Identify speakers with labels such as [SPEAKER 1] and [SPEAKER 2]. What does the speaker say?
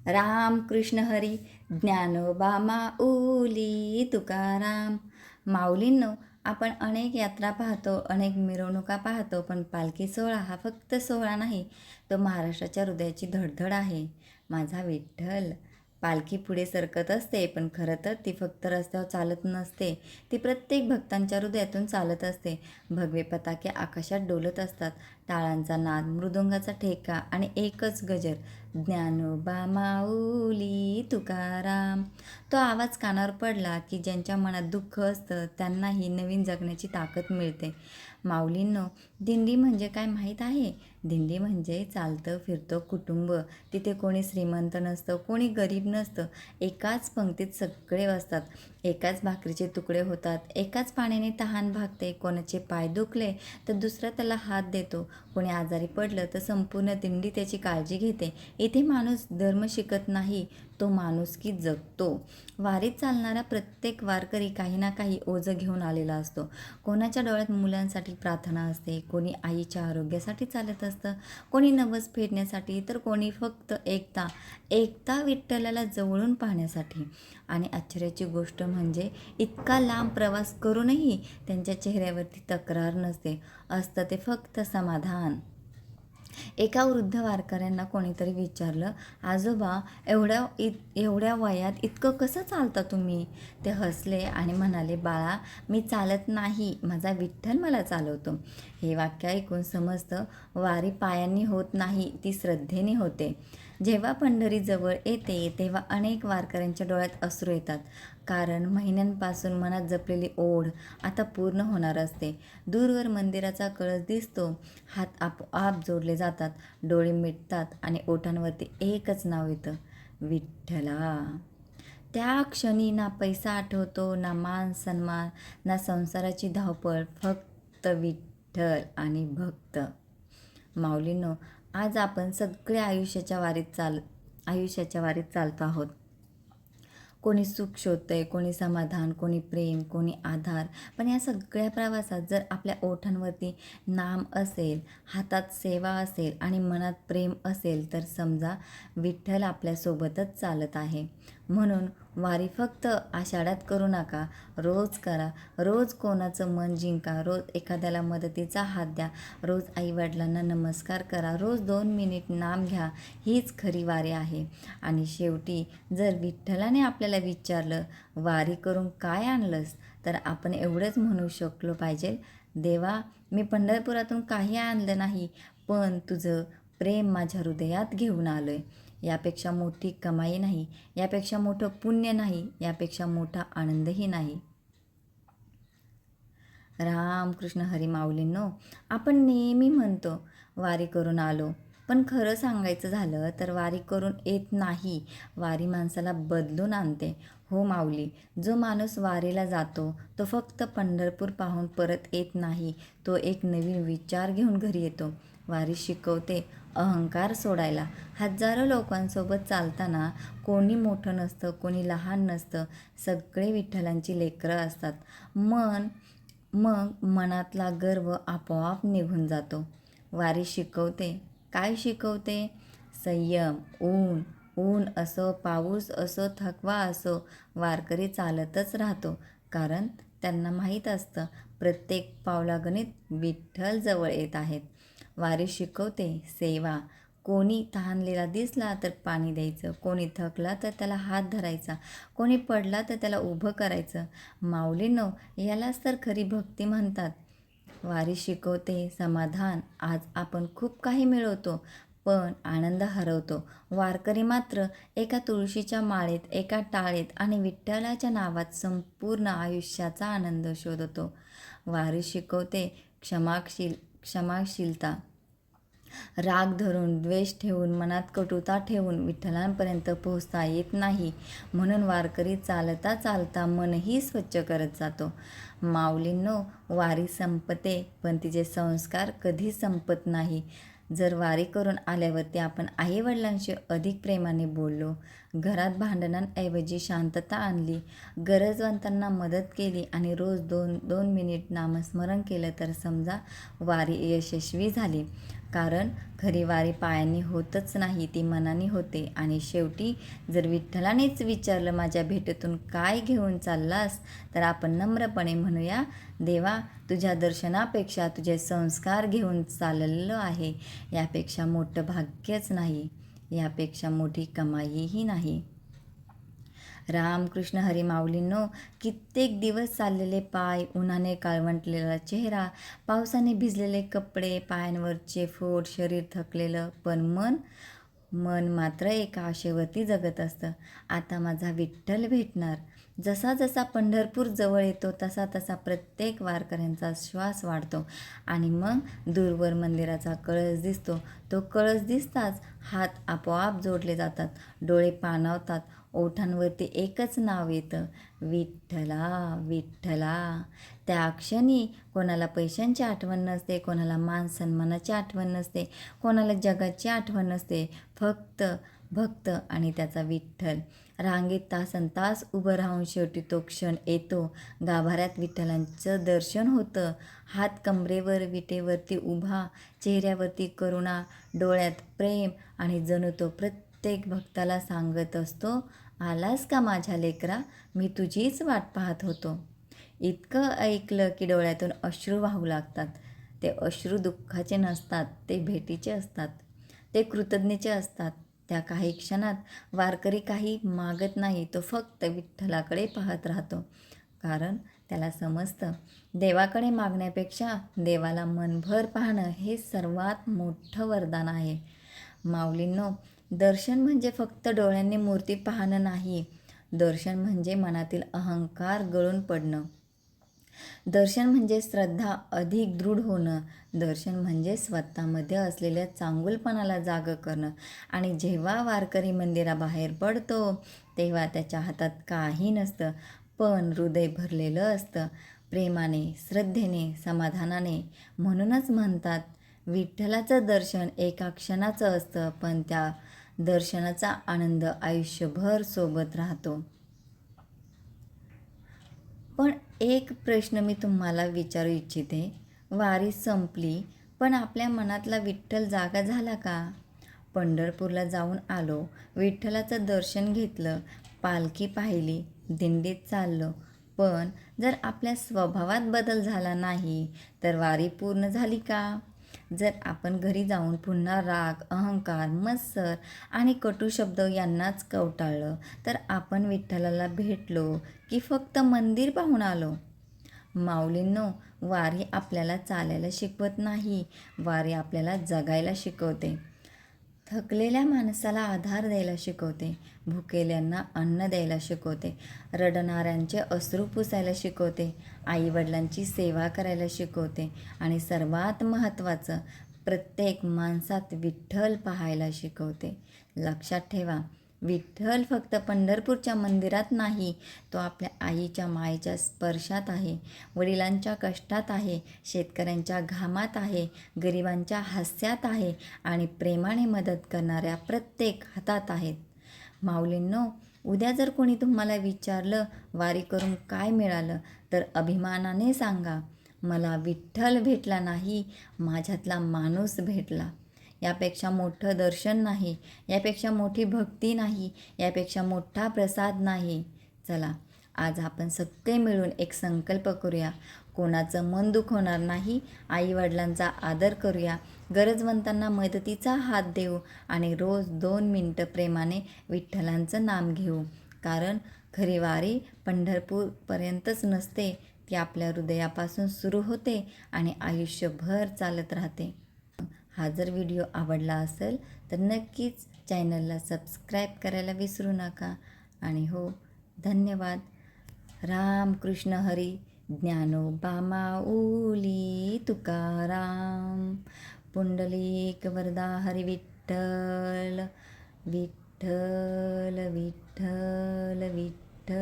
[SPEAKER 1] राम कृष्ण हरी ज्ञानोबा माऊली तुकाराम. माऊलींनो, आपण अनेक यात्रा पाहतो, अनेक मिरवणुका पाहतो, पण पालखी सोहळा हा फक्त सोहळा नाही, तो महाराष्ट्राच्या हृदयाची धडधड आहे. माझा विठ्ठल. पालखी पुढे सरकत असते, पण खरं तर ती फक्त रस्त्यावर चालत नसते, ती प्रत्येक भक्तांच्या हृदयातून चालत असते. भगवे पताके आकाशात डोलत असतात, टाळांचा नाद, मृदुंगाचा ठेका आणि एकच गजर, ज्ञानोबा माऊली तुकाराम. तो आवाज कानावर पडला की ज्यांच्या मनात दुःख असतं त्यांनाही नवीन जगण्याची ताकद मिळते. माऊलींनो, दिंडी म्हणजे काय माहीत आहे? दिंडी म्हणजे चालतं फिरतं कुटुंब. तिथे कोणी श्रीमंत नसतं, कोणी गरीब नसतं. एकाच पंक्तीत सगळे बसतात, एकाच भाकरीचे तुकडे होतात, एकाच पाण्याने तहान भागते. कोणाचे पाय दुखले तर दुसरा त्याला हात देतो, कोणी आजारी पडलं तर संपूर्ण दिंडी त्याची काळजी घेते. इथे माणूस धर्म शिकत नाही, तो माणुसकी जगतो. वारीत चालणारा प्रत्येक वारकरी काही ना काही ओझं घेऊन आलेला असतो. कोणाच्या डोळ्यात मुलांसाठी प्रार्थना असते, कोणी आईच्या आरोग्यासाठी चालत असतं, कोणी नवस फेडण्यासाठी, तर कोणी फक्त एकता विठ्ठलाला जवळून पाहण्यासाठी. आणि आश्चर्याची गोष्ट म्हणजे इतका लांब प्रवास करूनही त्यांच्या चेहऱ्यावरती तक्रार नसते, असतं ते फक्त समाधान. एका वृद्ध वारकऱ्यांना कोणीतरी विचारलं, आजोबा, एवढ्या वयात इतकं कसं चालता तुम्ही? ते हसले आणि म्हणाले, बाळा, मी चालत नाही, माझा विठ्ठल मला चालवतो. हे वाक्य ऐकून समजतं, वारी पायांनी होत नाही, ती श्रद्धेने होते. जेव्हा पंढरी जवळ येते तेव्हा अनेक वारकऱ्यांच्या डोळ्यात अश्रू येतात, कारण महिन्यांपासून मनात जपलेली ओढ आता पूर्ण होणार असते. दूरवर मंदिराचा कळस दिसतो, हात आपोआप जोडले जातात, डोळे मिटतात आणि ओठांवरती एकच नाव येतं, विठ्ठला. त्या क्षणी ना पैसा आठवतो, ना मान सन्मान, ना संसाराची धावपळ, फक्त विठ्ठल आणि भक्त. माऊलींनो, आज आपण सगळे आयुष्याच्या वारीत चालतो आहोत. कोणी सुख शोधतंय, कोणी समाधान, कोणी प्रेम, कोणी आधार. पण या सगळ्या प्रवासात जर आपल्या ओठांवरती नाम असेल, हातात सेवा असेल आणि मनात प्रेम असेल, तर समजा विठ्ठल आपल्यासोबतच चालत आहे. म्हणून वारी फक्त आषाढात करू नका, रोज करा. रोज कोणाचं मन जिंका, रोज एखाद्याला मदतीचा हात द्या, रोज आईवडिलांना नमस्कार करा, रोज 2 मिनिट नाम घ्या. हीच खरी वारी आहे. आणि शेवटी जर विठ्ठलाने आपल्याला विचारलं, वारी करून काय आणलंस, तर आपण एवढंच म्हणू शकलो पाहिजे, देवा, मी पंढरपुरातून काही आणलं नाही, पण तुझं प्रेम माझ्या हृदयात घेऊन आलो आहे. यापेक्षा मोठी कमाई नाही, यापेक्षा मोठं पुण्य नाही, यापेक्षा मोठा आनंदही नाही. रामकृष्ण हरी. माऊलींनो, आपण नेहमी म्हणतो वारी करून आलो, पण खरं सांगायचं झालं तर वारी करून येत नाही, वारी माणसाला बदलून आणते. हो माऊली, जो माणूस वारीला जातो तो फक्त पंढरपूर पाहून परत येत नाही, तो एक नवीन विचार घेऊन घरी येतो. वारी शिकवते अहंकार सोडायला. हजारो लोकांसोबत चालताना कोणी मोठं नसतं, कोणी लहान नसतं, सगळे विठ्ठलांची लेकरं असतात. मग मनातला गर्व आपोआप निघून जातो. वारी शिकवते काय शिकवते? संयम. ऊन असो, पाऊस असो, थकवा असो, वारकरी चालतच राहतो, कारण त्यांना माहीत असतं प्रत्येक पावलागणिक विठ्ठल जवळ येत आहेत. वारी शिकवते सेवा. कोणी तहानलेला दिसला तर पाणी द्यायचं, कोणी थकला तर त्याला हात धरायचा, कोणी पडला तर त्याला उभं करायचं. माऊलींनो, यालाच तर खरी भक्ती म्हणतात. वारी शिकवते समाधान. आज आपण खूप काही मिळवतो, पण आनंद हरवतो. वारकरी मात्र एका तुळशीच्या माळेत, एका टाळेत आणि विठ्ठलाच्या नावात संपूर्ण आयुष्याचा आनंद शोधतो. वारी शिकवते क्षमाशीलता. राग धरून, द्वेष ठेवून, मनात कटुता ठेवून विठ्ठलांपर्यंत पोहोचता येत नाही. म्हणून वारकरी चालता चालता मनही स्वच्छ करत जातो. माऊलींनो, वारी संपते, पण तिचे संस्कार कधी संपत नाही. जर वारी करून आल्यावरती आपण आईवडिलांशी अधिक प्रेमाने बोललो, घरात भांडणांऐवजी शांतता आणली, गरजवंतांना मदत केली आणि रोज 2 मिनिट नामस्मरण केलं, तर समजा वारी यशस्वी झाली. कारण खरी वारी पायांनी होतच नाही, ती मनाने होते. आणि शेवटी जर विठ्ठलानेच विचारलं, माझ्या भेटीतून काय घेऊन चाललास, तर आपण नम्रपणे म्हणूया, देवा, तुझ्या दर्शनापेक्षा तुझे संस्कार घेऊन चाललेलो आहे. यापेक्षा मोठं भाग्यच नाही, यापेक्षा मोठी कमाईही नाही. रामकृष्ण हरी. माऊलींनो, कित्येक दिवस चाललेले पाय, उन्हाने काळवंटलेला चेहरा, पावसाने भिजलेले कपडे, पायांवरचे फोड, शरीर थकलेलं, पण मन मात्र एका आशेवरती जगत असतं. आता माझा विठ्ठल भेटणार. जसा जसा पंढरपूर जवळ येतो तसा तसा प्रत्येक वारकऱ्यांचा श्वास वाढतो आणि मग दूरवर मंदिराचा कळस दिसतो. तो कळस दिसताच हात आपोआप जोडले जातात, डोळे पाणावतात, ओठांवरती एकच नाव येतं, विठ्ठला विठ्ठला. त्या क्षणी कोणाला पैशांची आठवण नसते, कोणाला मान सन्मानाची आठवण नसते, कोणाला जगाची आठवण नसते, फक्त भक्त आणि त्याचा विठ्ठल. रांगेत तासनतास उभं राहून शेवटी तो क्षण येतो. गाभाऱ्यात विठ्ठलांचं दर्शन होतं. हात कमरेवर, विटेवरती उभा, चेहऱ्यावरती करुणा, डोळ्यात प्रेम, आणि जणू तो प्रत्येक भक्ताला सांगत असतो, आलास का माझ्या लेकरा, मी तुझीच वाट पाहत होतो. इतकं ऐकलं की डोळ्यातून अश्रू वाहू लागतात. ते अश्रू दुःखाचे नसतात, ते भेटीचे असतात, ते कृतज्ञतेचे असतात. त्या काही क्षणात वारकरी काही मागत नाही, तो फक्त विठ्ठलाकडे पाहत राहतो. कारण त्याला समजतं, देवाकडे मागण्यापेक्षा देवाला मनभर पाहणं हे सर्वात मोठं वरदान आहे. माऊलींनो, दर्शन म्हणजे फक्त डोळ्यांनी मूर्ती पाहणं नाही. दर्शन म्हणजे मनातील अहंकार गळून पडणं. दर्शन म्हणजे श्रद्धा अधिक दृढ होणं. दर्शन म्हणजे स्वतःमध्ये असलेल्या चांगुलपणाला जागं करणं. आणि जेव्हा वारकरी मंदिराबाहेर पडतो तेव्हा त्याच्या हातात काही नसतं, पण हृदय भरलेलं असतं, प्रेमाने, श्रद्धेने, समाधानाने. म्हणूनच म्हणतात, विठ्ठलाचं दर्शन एका क्षणाचं असतं, पण त्या दर्शनाचा आनंद आयुष्यभर सोबत राहतो. पण एक प्रश्न मी तुम्हाला विचारू इच्छिते. वारी संपली, पण आपल्या मनातला विठ्ठल जागा झाला का? पंढरपूरला जाऊन आलो, विठ्ठलाचं दर्शन घेतलं, पालखी पाहिली, दिंडीत चाललो, पण जर आपल्या स्वभावात बदल झाला नाही, तर वारी पूर्ण झाली का? जर आपण घरी जाऊन पुन्हा राग, अहंकार, मत्सर आणि कटू शब्द यांनाच कवटाळलं, तर आपण विठ्ठलाला भेटलो की फक्त मंदिर पाहून आलो? माऊलींनो, वारी आपल्याला चालायला शिकवत नाही, वारी आपल्याला जगायला शिकवते. थकलेल्या माणसाला आधार द्यायला शिकवते, भुकेल्यांना अन्न द्यायला शिकवते, रडणाऱ्यांचे अश्रू पुसायला शिकवते, आईवडिलांची सेवा करायला शिकवते, आणि सर्वात महत्त्वाचं, प्रत्येक माणसात विठ्ठल पाहायला शिकवते. लक्षात ठेवा, विठ्ठल फक्त पंढरपूरच्या मंदिरात नाही, तो आपल्या आईच्या मायेच्या स्पर्शात आहे, वडिलांच्या कष्टात आहे, शेतकऱ्यांच्या घामात आहे, गरिबांच्या हास्यात आहे, आणि प्रेमाने मदत करणाऱ्या प्रत्येक हातात आहेत. माऊलींनो, उद्या जर कोणी तुम्हाला विचारलं, वारी करून काय मिळालं, तर अभिमानाने सांगा, मला विठ्ठल भेटला नाही, माझ्यातला माणूस भेटला. यापेक्षा मोठं दर्शन नाही, यापेक्षा मोठी भक्ती नाही, यापेक्षा मोठा प्रसाद नाही. चला, आज आपण सगळे मिळून एक संकल्प करूया. कोणाचं मन दुखवणार नाही, आईवडिलांचा आदर करूया, गरजवंतांना मदतीचा हात देऊ, आणि रोज 2 मिनटं प्रेमाने विठ्ठलांचं नाम घेऊ. कारण खरी वारी पंढरपूरपर्यंतच नसते, ती आपल्या हृदयापासून सुरू होते आणि आयुष्यभर चालत राहते. हा जर व्हिडिओ आवडला असेल तर नक्कीच चॅनलला सबस्क्राईब करायला विसरू नका. आणि हो, धन्यवाद. रामकृष्ण हरी. ज्ञानोबा माऊली तुकाराम. पुंडलिक वरदा हरी विठ्ठल. विठ्ठल विठ्ठल विठ्ठल.